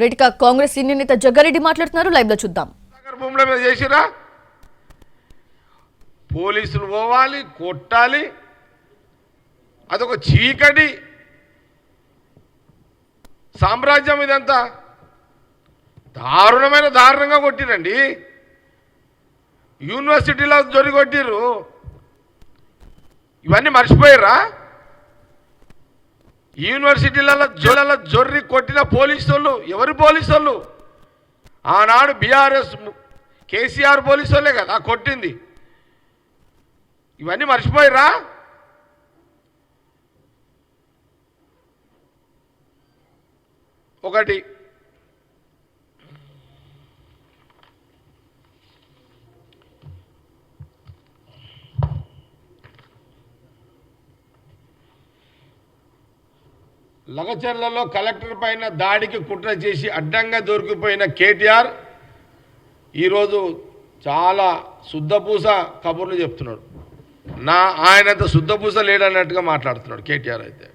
రెడ్డిగా Congress senior నేత జగ్గారెడ్డి మాట్లాడుతున్నారు. Live లో చూద్దాం. భూముల మీద చేసిరా, పోలీసులు పోవాలి, కొట్టాలి, అదొక చీకటి సామ్రాజ్యం. ఇదంతా దారుణంగా కొట్టిరండి. యూనివర్సిటీలో కొట్టిర్రు. ఇవన్నీ మర్చిపోయారా? యూనివర్సిటీలలో జొర్రి కొట్టిన పోలీసు వాళ్ళు ఎవరు? పోలీసు వాళ్ళు ఆనాడు బీఆర్ఎస్ కేసీఆర్ పోలీసు వాళ్ళే కదా కొట్టింది. ఇవన్నీ మర్చిపోయారా? ఒకటి లగచర్లలో కలెక్టర్ పైన దాడికి కుట్ర చేసి అడ్డంగా దొరికిపోయిన కేటీఆర్ ఈరోజు చాలా శుద్ధపూస కబుర్లు చెప్తున్నాడు. ఆయనంత శుద్ధపూస లేడన్నట్టుగా మాట్లాడుతున్నాడు కేటీఆర్. అయితే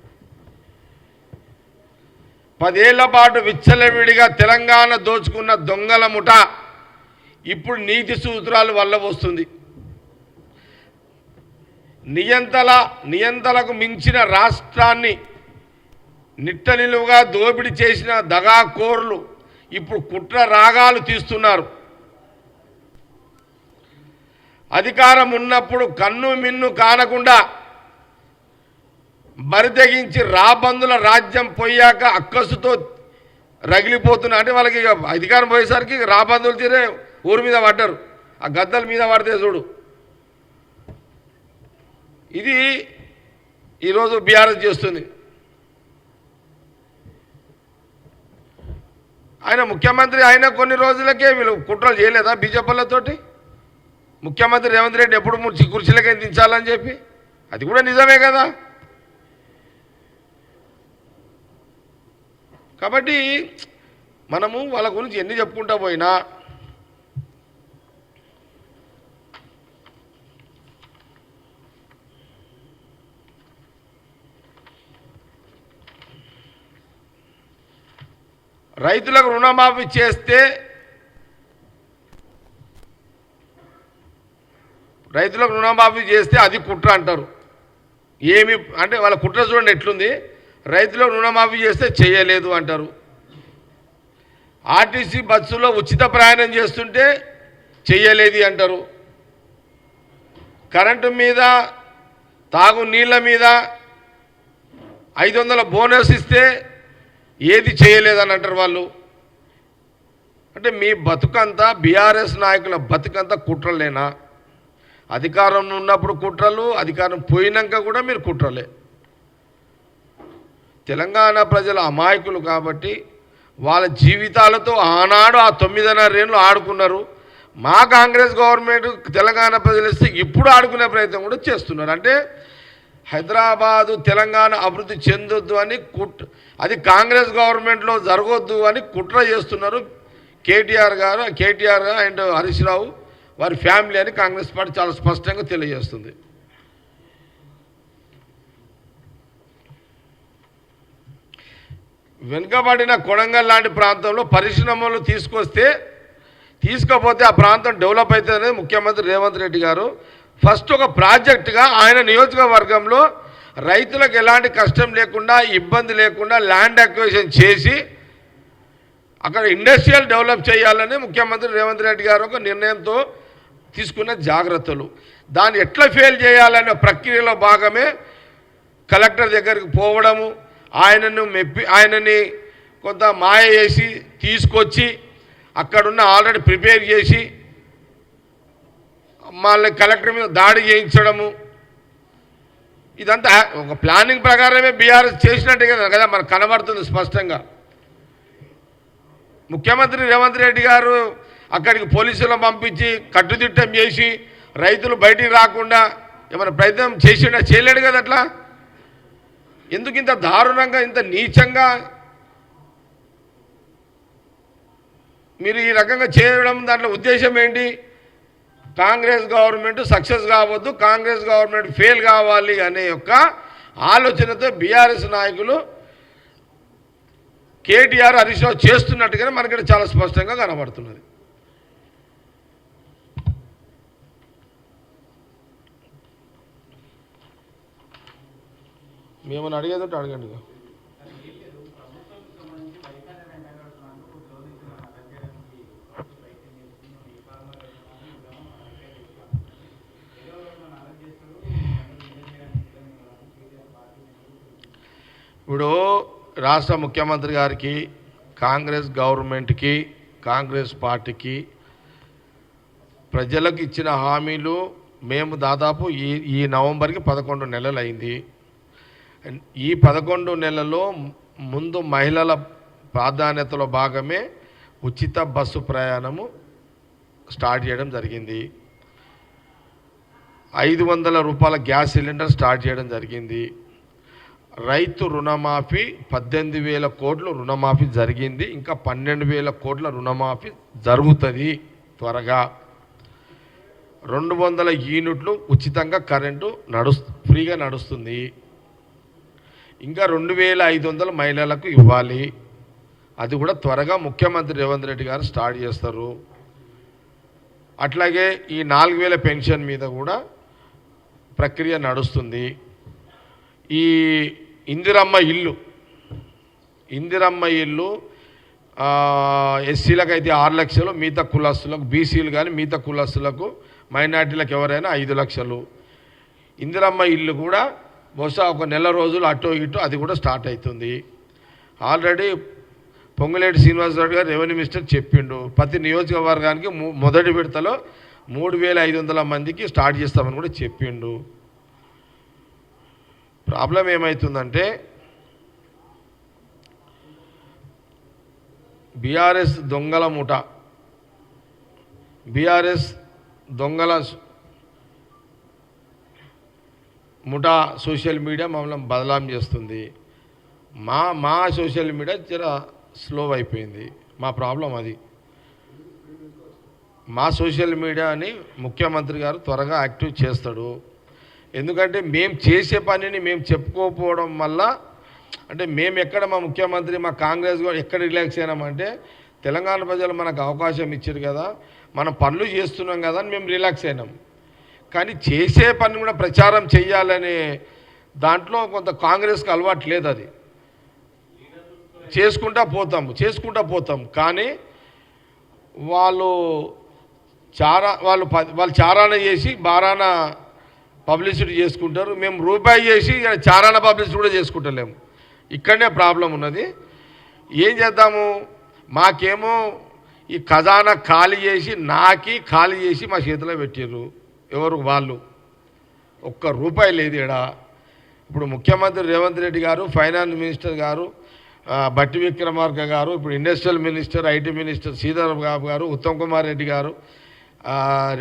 10 ఏళ్ల పాటు విచ్చలవిడిగా తెలంగాణ దోచుకున్న దొంగల ముఠ ఇప్పుడు నీతి సూత్రాలు వల్ల వస్తుంది. నియంతలకు మించిన రాష్ట్రాన్ని నిట్టనిలువుగా దోపిడీ చేసిన దగాకోర్లు ఇప్పుడు కుట్ర రాగాలు తీస్తున్నారు. అధికారం ఉన్నప్పుడు కన్ను మిన్ను కానకుండా బరితెగించి రాబందుల రాజ్యం పోయాక అక్కసుతో రగిలిపోతున్నా. అంటే వాళ్ళకి అధికారం పోయేసరికి రాబందులు తీరే ఊరి మీద పడ్డారు. ఆ గద్దల మీద పడితే చూడు. ఇది ఈరోజు బీఆర్ఎస్ చేస్తుంది. ఆయన ముఖ్యమంత్రి అయిన కొన్ని రోజులకే వీళ్ళు కుట్రలు చేయలేదా బీజేపీలతోటి? ముఖ్యమంత్రి రేవంత్ రెడ్డి ఎప్పుడు కుర్చీలకే దించాలని చెప్పి, అది కూడా నిజమే కదా. కాబట్టి మనము వాళ్ళ గురించి ఎన్ని చెప్పుకుంటా పోయినా రైతులకు రుణమాఫీ చేస్తే అది కుట్ర అంటారు. ఏమి అంటే వాళ్ళ కుట్ర చూడండి ఎట్లుంది. రైతులకు రుణమాఫీ చేస్తే చేయలేదు అంటారు. ఆర్టీసీ బస్సులో ఉచిత ప్రయాణం చేస్తుంటే చేయలేదు అంటారు. కరెంటు మీద, తాగు నీళ్ళ మీద 500 బోనస్ ఇస్తే ఏది చేయలేదని అంటారు వాళ్ళు. అంటే మీ బతుకంతా బీఆర్ఎస్ నాయకుల బతుకంతా కుట్రలేనా? అధికారం ఉన్నప్పుడు కుట్రలు, అధికారం పోయినాక కూడా మీరు కుట్రలే. తెలంగాణ ప్రజల అమాయకులు కాబట్టి వాళ్ళ జీవితాలతో ఆనాడు ఆ 9.5 ఏళ్ళు ఆడుకున్నారు. మా కాంగ్రెస్ గవర్నమెంట్ తెలంగాణ ప్రజలు ఇస్తే ఇప్పుడు ఆడుకునే ప్రయత్నం కూడా చేస్తున్నారు. అంటే హైదరాబాదు తెలంగాణ అభివృద్ధి చెందొద్దు అని అది కాంగ్రెస్ గవర్నమెంట్లో జరగొద్దు అని కుట్ర చేస్తున్నారు కేటీఆర్ అండ్ హరీష్ రావు వారి ఫ్యామిలీ అని కాంగ్రెస్ పార్టీ చాలా స్పష్టంగా తెలియజేస్తుంది. వెనుకబడిన కొడంగల్ లాంటి ప్రాంతంలో పరిశ్రమలు తీసుకపోతే ఆ ప్రాంతం డెవలప్ అవుతుందనేది ముఖ్యమంత్రి రేవంత్ రెడ్డి గారు ఫస్ట్ ఒక ప్రాజెక్టుగా ఆయన నియోజకవర్గంలో రైతులకు ఎలాంటి కష్టం లేకుండా, ఇబ్బంది లేకుండా ల్యాండ్ అక్విజిషన్ చేసి అక్కడ ఇండస్ట్రియల్ డెవలప్ చేయాలని ముఖ్యమంత్రి రేవంత్ రెడ్డి గారు ఒక నిర్ణయంతో తీసుకున్న జాగ్రత్తలు. దాన్ని ఎట్లా ఫెయిల్ చేయాలనే ప్రక్రియలో భాగమే కలెక్టర్ దగ్గరికి పోవడము, ఆయనని కొంత మాయ చేసి తీసుకొచ్చి అక్కడున్న ఆల్రెడీ ప్రిపేర్ చేసి మళ్ళీ కలెక్టర్ మీద దాడి చేయించడము. ఇదంతా ఒక ప్లానింగ్ ప్రకారమే బీఆర్ఎస్ చేసినట్టే కదా మనకు కనబడుతుంది స్పష్టంగా. ముఖ్యమంత్రి రేవంత్ రెడ్డి గారు అక్కడికి పోలీసులను పంపించి కట్టుదిట్టం చేసి రైతులు బయటికి రాకుండా ఏమైనా ప్రయత్నం చేయలేడు కదా. అట్లా ఎందుకు ఇంత దారుణంగా, ఇంత నీచంగా మీరు ఈ రకంగా చేయడం? దాంట్లో ఉద్దేశం ఏంటి? కాంగ్రెస్ గవర్నమెంట్ సక్సెస్ కావద్దు, కాంగ్రెస్ గవర్నమెంట్ ఫెయిల్ కావాలి అనే యొక్క ఆలోచనతో బీఆర్ఎస్ నాయకులు కేటీఆర్ హరీష్ రావు చేస్తున్నట్టుగానే మనకి చాలా స్పష్టంగా కనబడుతున్నది. మేమని అడిగేదంటే అడగండి. ఇప్పుడు రాష్ట్ర ముఖ్యమంత్రి గారికి, కాంగ్రెస్ గవర్నమెంట్కి, కాంగ్రెస్ పార్టీకి ప్రజలకు ఇచ్చిన హామీలు మేము దాదాపు ఈ నవంబర్కి 11 నెలలు అయింది. ఈ 11 నెలల్లో ముందు మహిళల ప్రాధాన్యతలో భాగమే ఉచిత బస్సు ప్రయాణము స్టార్ట్ చేయడం జరిగింది. 500 రూపాయల గ్యాస్ సిలిండర్ స్టార్ట్ చేయడం జరిగింది. రైతు రుణమాఫీ 18,000 కోట్ల రుణమాఫీ జరిగింది. ఇంకా 12,000 కోట్ల రుణమాఫీ జరుగుతుంది త్వరగా. 200 యూనిట్లు ఉచితంగా కరెంటు ఫ్రీగా నడుస్తుంది. ఇంకా 2,500 మహిళలకు ఇవ్వాలి. అది కూడా త్వరగా ముఖ్యమంత్రి రేవంత్ రెడ్డి గారు స్టార్ట్ చేస్తారు. అట్లాగే ఈ 4,000 పెన్షన్ మీద కూడా ప్రక్రియ నడుస్తుంది. ఈ ఇందిరమ్మ ఇల్లు ఎస్సీలకు అయితే 6 లక్షలు, మిగతా కులస్తులకు, బీసీలు కానీ మిగతా కులస్తులకు, మైనార్టీలకు ఎవరైనా 5 లక్షలు. ఇందిరమ్మ ఇల్లు కూడా బహుశా ఒక నెల రోజులు అటో ఇటో అది కూడా స్టార్ట్ అవుతుంది. ఆల్రెడీ పొంగులేటి శ్రీనివాసరావు గారు రెవెన్యూ మినిస్టర్ చెప్పిండు, ప్రతి నియోజకవర్గానికి మొదటి విడతలో 3,500 మందికి స్టార్ట్ చేస్తామని కూడా చెప్పిండు. ప్రాబ్లం ఏమవుతుందంటే బీఆర్ఎస్ దొంగల ముఠా సోషల్ మీడియా మమ్మల్ని బదలాం చేస్తుంది. మా సోషల్ మీడియా జర స్లో అయిపోయింది. మా ప్రాబ్లం అది. మా సోషల్ మీడియాని ముఖ్యమంత్రి గారు త్వరగా యాక్టివ్ చేస్తాడు. ఎందుకంటే మేము చేసే పనిని మేము చెప్పుకోకపోవడం వల్ల, అంటే మేము ఎక్కడ మా ముఖ్యమంత్రి, మా కాంగ్రెస్ కూడా ఎక్కడ రిలాక్స్ అయినామంటే తెలంగాణ ప్రజలు మనకు అవకాశం ఇచ్చారు కదా, మనం పనులు చేస్తున్నాం కదా అని మేము రిలాక్స్ అయినాం. కానీ చేసే పని కూడా ప్రచారం చేయాలనే దాంట్లో కొంత కాంగ్రెస్కి అలవాటు లేదు. అది చేసుకుంటా పోతాం. కానీ వాళ్ళు చారాన చేసి బారాన పబ్లిసిటీ చేసుకుంటారు. మేము రూపాయి చేసి చారాన పబ్లిసిటీ కూడా చేసుకుంటలేము. ఇక్కడనే ప్రాబ్లం ఉన్నది. ఏం చేద్దాము? మాకేమో ఈ ఖజానా ఖాళీ చేసి మా చేతిలో పెట్టారు. ఎవరు? వాళ్ళు. ఒక్క రూపాయి లేదు ఈడ. ఇప్పుడు ముఖ్యమంత్రి రేవంత్ రెడ్డి గారు, ఫైనాన్స్ మినిస్టర్ గారు బట్టి విక్రమార్క గారు, ఇప్పుడు industrial minister, IT minister Sridhar Babu garu, Uttam Kumar Reddy గారు,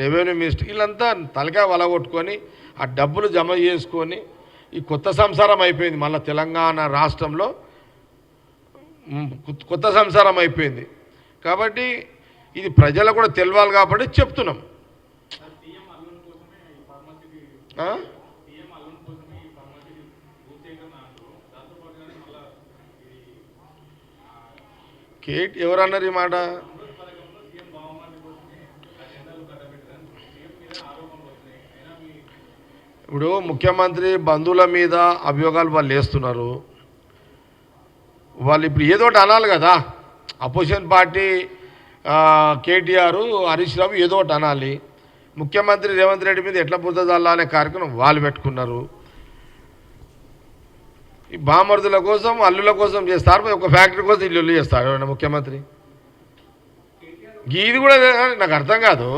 రెవెన్యూ మినిస్టర్, వీళ్ళంతా తలకాయ వలగొట్టుకొని ఆ డబ్బులు జమ చేసుకొని ఈ కొత్త సంసారం అయిపోయింది. మళ్ళీ తెలంగాణ రాష్ట్రంలో కొత్త సంసారం అయిపోయింది. కాబట్టి ఇది ప్రజలకు కూడా తెలవాలి కాబట్టి చెప్తున్నాం. ఎవరన్నారు ఈ మాట? ఇప్పుడు ముఖ్యమంత్రి బంధువుల మీద అభియోగాలు వాళ్ళు వేస్తున్నారు. వాళ్ళు ఇప్పుడు ఏదోటి అనాలి కదా. అపోజిషన్ పార్టీ కేటీఆర్, హరీష్ రావు ఏదో ఒకటి అనాలి. ముఖ్యమంత్రి రేవంత్ రెడ్డి మీద ఎట్లా బుద్ధ చల్లాలనే కార్యక్రమం వాళ్ళు పెట్టుకున్నారు. ఈ బామర్దుల కోసం, అల్లుల కోసం చేస్తారు. ఒక ఫ్యాక్టరీ కోసం ఇల్లు చేస్తారు ముఖ్యమంత్రి. ఇది కూడా నాకు అర్థం కాదు.